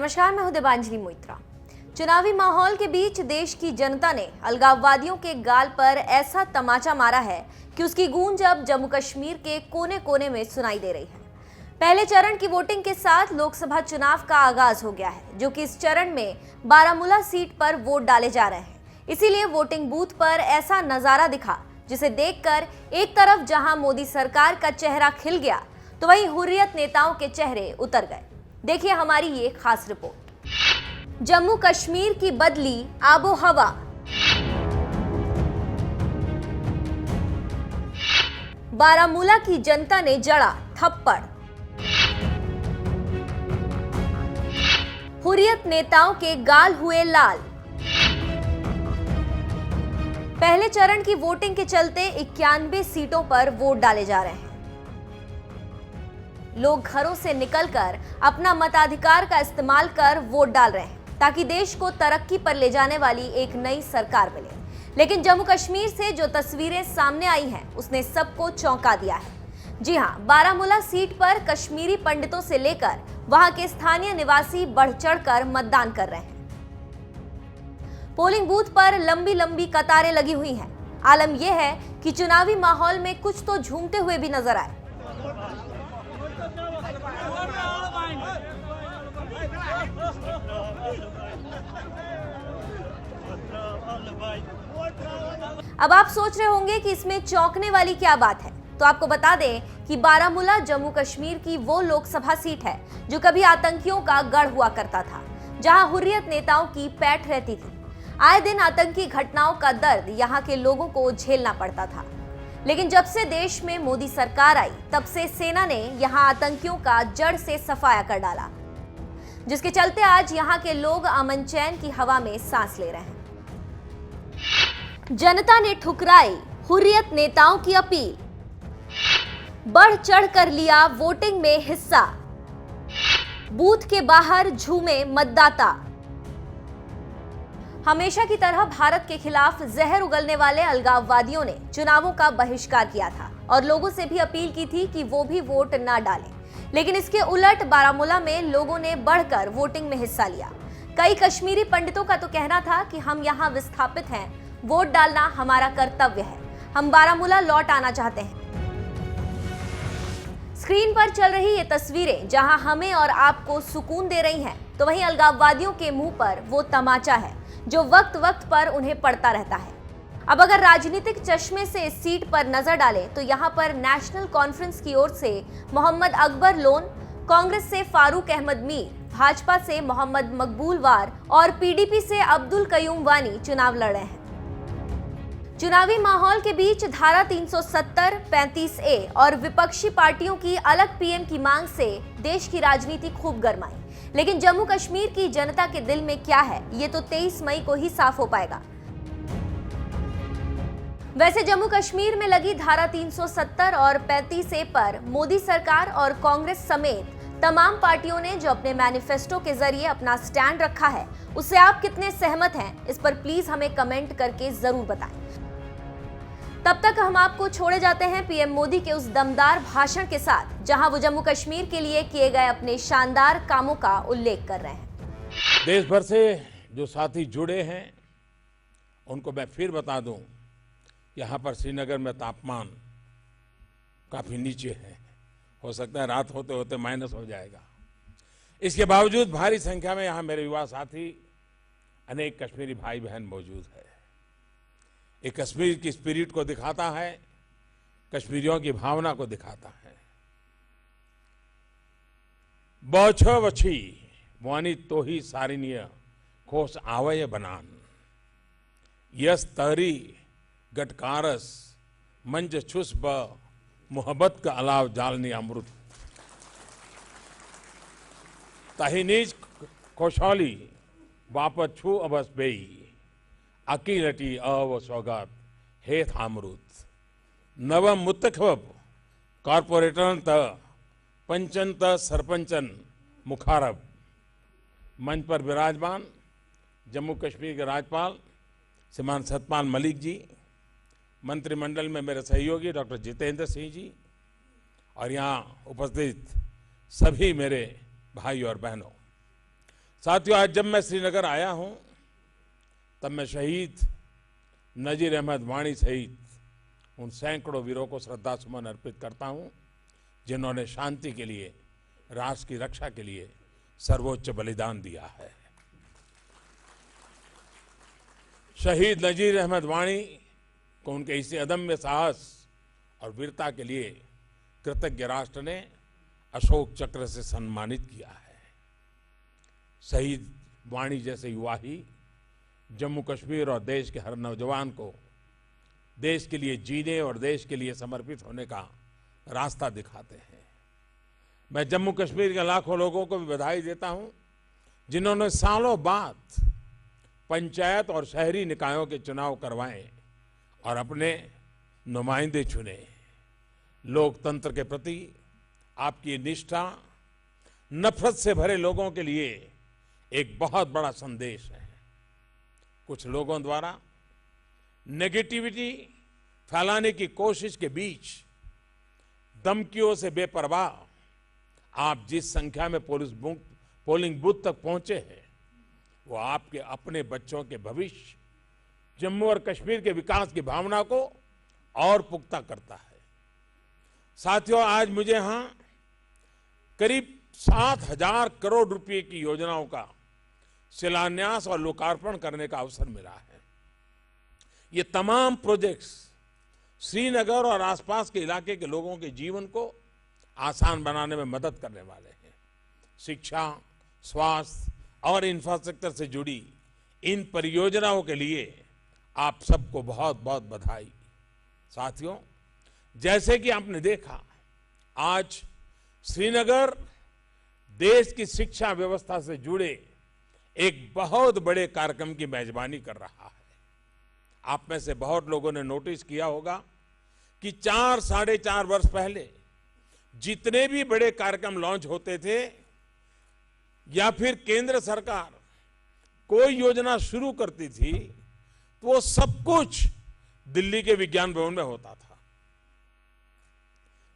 नमस्कार, मैं हूं देवांजलि मोइत्रा। चुनावी माहौल के बीच देश की जनता ने अलगाववादियों के गाल पर ऐसा तमाचा मारा है कि उसकी गूंज अब जम्मू कश्मीर के कोने कोने में सुनाई दे रही है। पहले चरण की वोटिंग के साथ लोकसभा चुनाव का आगाज हो गया है, जो कि इस चरण में बारामूला सीट पर वोट डाले जा रहे हैं। इसीलिए वोटिंग बूथ पर ऐसा नजारा दिखा जिसे देखकर एक तरफ जहां मोदी सरकार का चेहरा खिल गया, तो वहीं हुर्रियत नेताओं के चेहरे उतर गए। देखिए हमारी ये खास रिपोर्ट। जम्मू कश्मीर की बदली आबो हवा। बारामूला की जनता ने जड़ा थप्पड़। हुर्रियत नेताओं के गाल हुए लाल। पहले चरण की वोटिंग के चलते 91 सीटों पर वोट डाले जा रहे हैं। लोग घरों से निकलकर अपना मताधिकार का इस्तेमाल कर वोट डाल रहे हैं ताकि देश को तरक्की पर ले जाने वाली एक नई सरकार मिले। लेकिन जम्मू कश्मीर से जो तस्वीरें सामने आई हैं, उसने सबको चौंका दिया है। जी हां, बारामूला सीट पर कश्मीरी पंडितों से लेकर वहां के स्थानीय निवासी बढ़ चढ़कर मतदान कर रहे हैं। पोलिंग बूथ पर लंबी लंबी कतारें लगी हुई हैं। आलम यह है कि चुनावी माहौल में कुछ तो झूमते हुए भी नजर आए। अब आप सोच रहे होंगे कि इसमें चौंकने वाली क्या बात है, तो आपको बता दें कि बारामूला जम्मू कश्मीर की वो लोकसभा सीट है जो कभी आतंकियों का गढ़ हुआ करता था, जहां हुर्रियत नेताओं की पैठ रहती थी। आए दिन आतंकी घटनाओं का दर्द यहां के लोगों को झेलना पड़ता था। लेकिन जब से देश में मोदी सरकार आई, तब से सेना ने यहां आतंकियों का जड़ से सफाया कर डाला, जिसके चलते आज यहां के लोग अमन चैन की हवा में सांस ले रहे हैं। जनता ने ठुकराई हुर्रियत नेताओं की अपील। बढ़ चढ़कर लिया वोटिंग में हिस्सा। बूथ के बाहर झूमे मतदाता। हमेशा की तरह भारत के खिलाफ जहर उगलने वाले अलगाववादियों ने चुनावों का बहिष्कार किया था और लोगों से भी अपील की थी कि वो भी वोट न डालें। लेकिन इसके उलट बारामूला में लोगों ने बढ़कर वोटिंग में हिस्सा लिया। कई कश्मीरी पंडितों का तो कहना था कि हम यहाँ विस्थापित हैं, वोट डालना हमारा कर्तव्य है, हम बारामूला लौट आना चाहते हैं। स्क्रीन पर चल रही ये तस्वीरें जहां हमें और आपको सुकून दे रही हैं, तो वहीं अलगाववादियों के मुंह पर वो तमाचा है जो वक्त वक्त पर उन्हें पड़ता रहता है। अब अगर राजनीतिक चश्मे से इस सीट पर नजर डालें, तो यहां पर नेशनल कॉन्फ्रेंस की ओर से मोहम्मद अकबर लोन, कांग्रेस से फारूक अहमद मीर, भाजपा से मोहम्मद मकबूल वार और पीडीपी से अब्दुल कयूम वानी चुनाव लड़ रहे हैं। चुनावी माहौल के बीच धारा 370, 35A और विपक्षी पार्टियों की अलग पीएम की मांग से देश की राजनीति खूब गरमाई। लेकिन जम्मू कश्मीर की जनता के दिल में क्या है, ये तो 23 मई को ही साफ हो पाएगा। वैसे जम्मू कश्मीर में लगी धारा 370 और 35A पर मोदी सरकार और कांग्रेस समेत तमाम पार्टियों ने जो अपने मैनिफेस्टो के जरिए अपना स्टैंड रखा है, उससे आप कितने सहमत हैं, इस पर प्लीज हमें कमेंट करके जरूर बताएं। तब तक हम आपको छोड़े जाते हैं पीएम मोदी के उस दमदार भाषण के साथ, जहां वो जम्मू कश्मीर के लिए किए गए अपने शानदार कामों का उल्लेख कर रहे हैं। देश भर से जो साथी जुड़े हैं, उनको मैं फिर बता दूं, यहाँ पर श्रीनगर में तापमान काफी नीचे है, हो सकता है रात होते होते माइनस हो जाएगा। इसके बावजूद भारी संख्या में यहाँ मेरे युवा साथी, अनेक कश्मीरी भाई बहन मौजूद है। ये कश्मीर की स्पिरिट को दिखाता है, कश्मीरियों की भावना को दिखाता है। बौछ वछी वानी तो ही सारिनीय खोस आवय बनान, यस तरी गटकारस मंज छुस ब मोहब्बत का अलाव जालनी अमृत, ताहिनीज खुशहाली वापस छू अबस बेई, अकीलटी अव सौगात हे थामरूत, नवम मुतखब कॉरपोरेटन त पंचन त सरपंचन मुखारब। मंच पर विराजमान जम्मू कश्मीर के राज्यपाल श्रीमान सतपाल मलिक जी, मंत्रिमंडल में मेरे सहयोगी डॉक्टर जितेंद्र सिंह जी और यहाँ उपस्थित सभी मेरे भाई और बहनों, साथियों, आज जब मैं श्रीनगर आया हूं तब मैं शहीद नजीर अहमद वाणी सहित उन सैकड़ों वीरों को श्रद्धा सुमन अर्पित करता हूं जिन्होंने शांति के लिए, राष्ट्र की रक्षा के लिए सर्वोच्च बलिदान दिया है। शहीद नजीर अहमद वाणी को उनके इसी अदम्य साहस और वीरता के लिए कृतज्ञ राष्ट्र ने अशोक चक्र से सम्मानित किया है। शहीद वाणी जैसे युवा ही जम्मू कश्मीर और देश के हर नौजवान को देश के लिए जीने और देश के लिए समर्पित होने का रास्ता दिखाते हैं। मैं जम्मू कश्मीर के लाखों लोगों को भी बधाई देता हूं जिन्होंने सालों बाद पंचायत और शहरी निकायों के चुनाव करवाए और अपने नुमाइंदे चुने। लोकतंत्र के प्रति आपकी निष्ठा नफरत से भरे लोगों के लिए एक बहुत बड़ा संदेश है। कुछ लोगों द्वारा नेगेटिविटी फैलाने की कोशिश के बीच धमकियों से बेपरवाह आप जिस संख्या में पोलिंग बूथ तक पहुंचे हैं वो आपके अपने बच्चों के भविष्य, जम्मू और कश्मीर के विकास की भावना को और पुख्ता करता है। साथियों, आज मुझे यहां करीब 7,000 करोड़ रुपए की योजनाओं का शिलान्यास और लोकार्पण करने का अवसर मिला है। ये तमाम प्रोजेक्ट्स श्रीनगर और आसपास के इलाके के लोगों के जीवन को आसान बनाने में मदद करने वाले हैं। शिक्षा, स्वास्थ्य और इंफ्रास्ट्रक्चर से जुड़ी इन परियोजनाओं के लिए आप सबको बहुत बहुत बधाई। साथियों, जैसे कि आपने देखा, आज श्रीनगर देश की शिक्षा व्यवस्था से जुड़े एक बहुत बड़े कार्यक्रम की मेजबानी कर रहा है। आप में से बहुत लोगों ने नोटिस किया होगा कि 4-4.5 वर्ष पहले जितने भी बड़े कार्यक्रम लॉन्च होते थे या फिर केंद्र सरकार कोई योजना शुरू करती थी तो वो सब कुछ दिल्ली के विज्ञान भवन में होता था।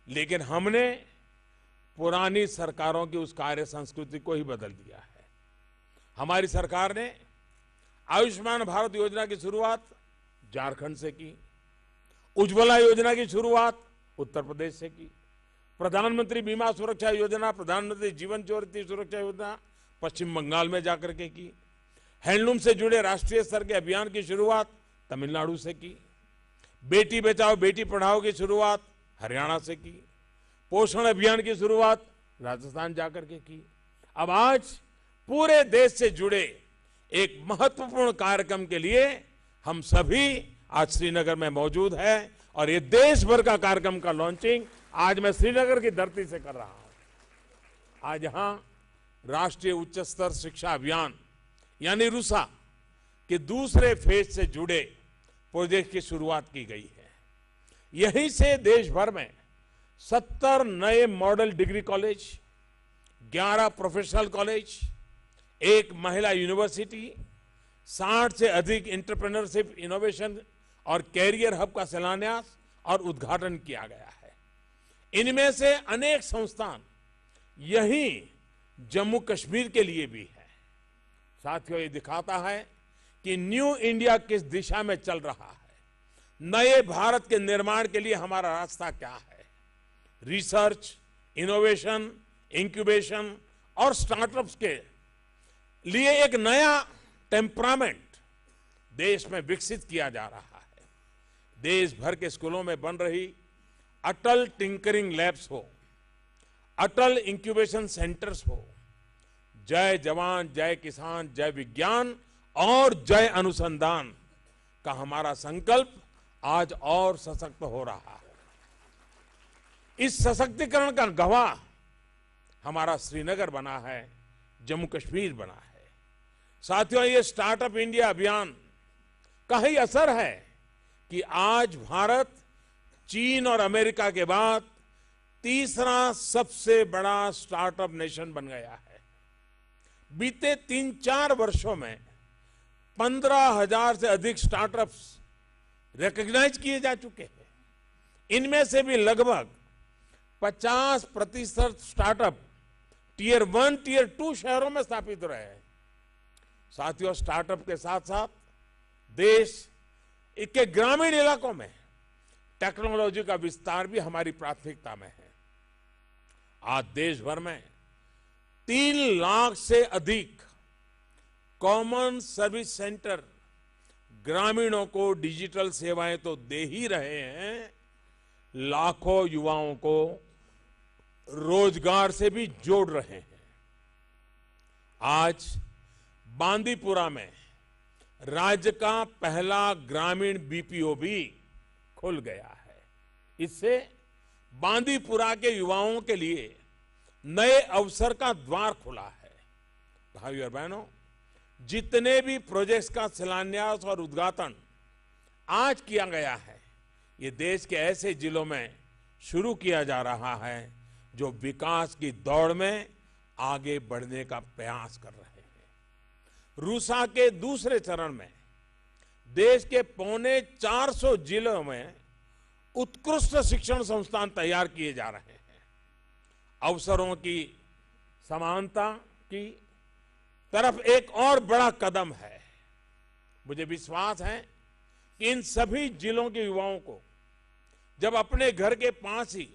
लेकिन हमने पुरानी सरकारों की उस कार्य संस्कृति को ही बदल दिया है। हमारी सरकार ने आयुष्मान भारत योजना की शुरुआत झारखंड से की, उज्ज्वला योजना की शुरुआत उत्तर प्रदेश से की, प्रधानमंत्री बीमा सुरक्षा योजना, प्रधानमंत्री जीवन ज्योति सुरक्षा योजना पश्चिम बंगाल में जाकर के की, हैंडलूम से जुड़े राष्ट्रीय स्तर के अभियान की शुरुआत तमिलनाडु से की, बेटी बचाओ बेटी पढ़ाओ की शुरुआत हरियाणा से की, पोषण अभियान की शुरुआत राजस्थान जाकर के की। अब आज पूरे देश से जुड़े एक महत्वपूर्ण कार्यक्रम के लिए हम सभी आज श्रीनगर में मौजूद हैं और ये देश भर का कार्यक्रम का लॉन्चिंग आज मैं श्रीनगर की धरती से कर रहा हूं। आज यहां राष्ट्रीय उच्च स्तर शिक्षा अभियान यानी रूसा के दूसरे फेज से जुड़े प्रोजेक्ट की शुरुआत की गई है। यहीं से देश भर में 70 नए model degree college, 11 professional college, 1 महिला यूनिवर्सिटी, 60 से अधिक एंटरप्रेन्योरशिप, इनोवेशन और कैरियर हब का शिलान्यास और उद्घाटन किया गया है। इनमें से अनेक संस्थान यही जम्मू कश्मीर के लिए भी है। साथियों, ये दिखाता है कि न्यू इंडिया किस दिशा में चल रहा है। नए भारत के निर्माण के लिए हमारा रास्ता क्या है। रिसर्च, इनोवेशन, इंक्यूबेशन और स्टार्टअप्स के लिए एक नया टेम्परामेंट देश में विकसित किया जा रहा है। देश भर के स्कूलों में बन रही अटल टिंकरिंग लैब्स हो, अटल इंक्यूबेशन सेंटर्स हो, जय जवान जय किसान जय विज्ञान और जय अनुसंधान का हमारा संकल्प आज और सशक्त हो रहा है। इस सशक्तिकरण का गवाह हमारा श्रीनगर बना है, जम्मू कश्मीर बना है। साथियों, ये स्टार्टअप इंडिया अभियान का ही असर है कि आज भारत चीन और अमेरिका के बाद तीसरा सबसे बड़ा स्टार्टअप नेशन बन गया है। बीते 3-4 वर्षों में 15,000 से अधिक स्टार्टअप्स रिकॉग्नाइज किए जा चुके हैं। इनमें से भी लगभग 50% स्टार्टअप टियर 1, टियर 2 शहरों में स्थापित रहे हैं। साथियों, स्टार्टअप के साथ साथ देश के ग्रामीण इलाकों में टेक्नोलॉजी का विस्तार भी हमारी प्राथमिकता में है। आज देश भर में 3 लाख से अधिक कॉमन सर्विस सेंटर ग्रामीणों को डिजिटल सेवाएं तो दे ही रहे हैं, लाखों युवाओं को रोजगार से भी जोड़ रहे हैं। आज बांदीपुरा में राज्य का पहला ग्रामीण बीपीओ भी खुल गया है। इससे बांदीपुरा के युवाओं के लिए नए अवसर का द्वार खुला है। भाइयों और बहनों, जितने भी प्रोजेक्ट्स का शिलान्यास और उद्घाटन आज किया गया है, ये देश के ऐसे जिलों में शुरू किया जा रहा है जो विकास की दौड़ में आगे बढ़ने का प्रयास कर रहे हैं। रूसा के दूसरे चरण में देश के 450 जिलों में उत्कृष्ट शिक्षण संस्थान तैयार किए जा रहे हैं। अवसरों की समानता की तरफ एक और बड़ा कदम है। मुझे विश्वास है कि इन सभी जिलों के युवाओं को जब अपने घर के पास ही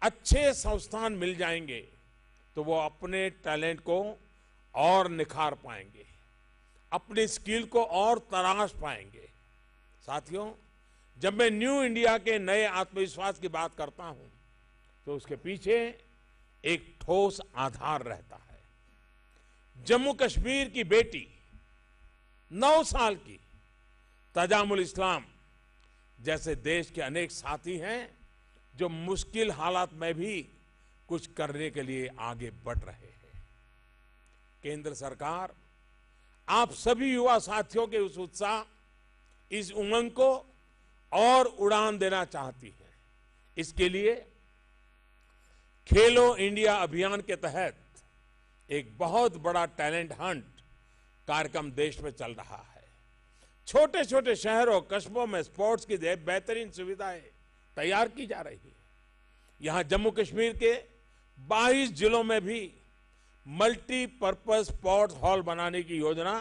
अच्छे संस्थान मिल जाएंगे तो वो अपने टैलेंट को और निखार पाएंगे, अपनी स्किल को और तराश पाएंगे। साथियों, जब मैं न्यू इंडिया के नए आत्मविश्वास की बात करता हूं तो उसके पीछे एक ठोस आधार रहता है। जम्मू कश्मीर की बेटी 9 साल की तजामुल इस्लाम जैसे देश के अनेक साथी हैं जो मुश्किल हालात में भी कुछ करने के लिए आगे बढ़ रहे हैं। केंद्र सरकार आप सभी युवा साथियों के उस उत्साह, इस उमंग को और उड़ान देना चाहती है। इसके लिए खेलो इंडिया अभियान के तहत एक बहुत बड़ा टैलेंट हंट कार्यक्रम देश में चल रहा है। छोटे छोटे शहरों कस्बों में स्पोर्ट्स की बेहतरीन सुविधाएं तैयार की जा रही है। यहां जम्मू कश्मीर के 22 जिलों में भी मल्टीपर्पज स्पोर्ट्स हॉल बनाने की योजना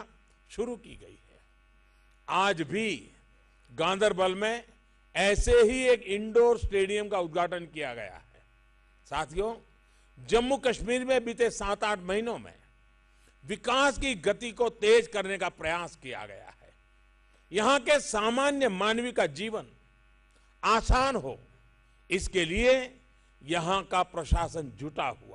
शुरू की गई है। आज भी गांदरबल में ऐसे ही एक इंडोर स्टेडियम का उद्घाटन किया गया है। साथियों, जम्मू कश्मीर में बीते 7-8 महीनों में विकास की गति को तेज करने का प्रयास किया गया है। यहां के सामान्य मानवी का जीवन आसान हो, इसके लिए यहां का प्रशासन जुटा हुआ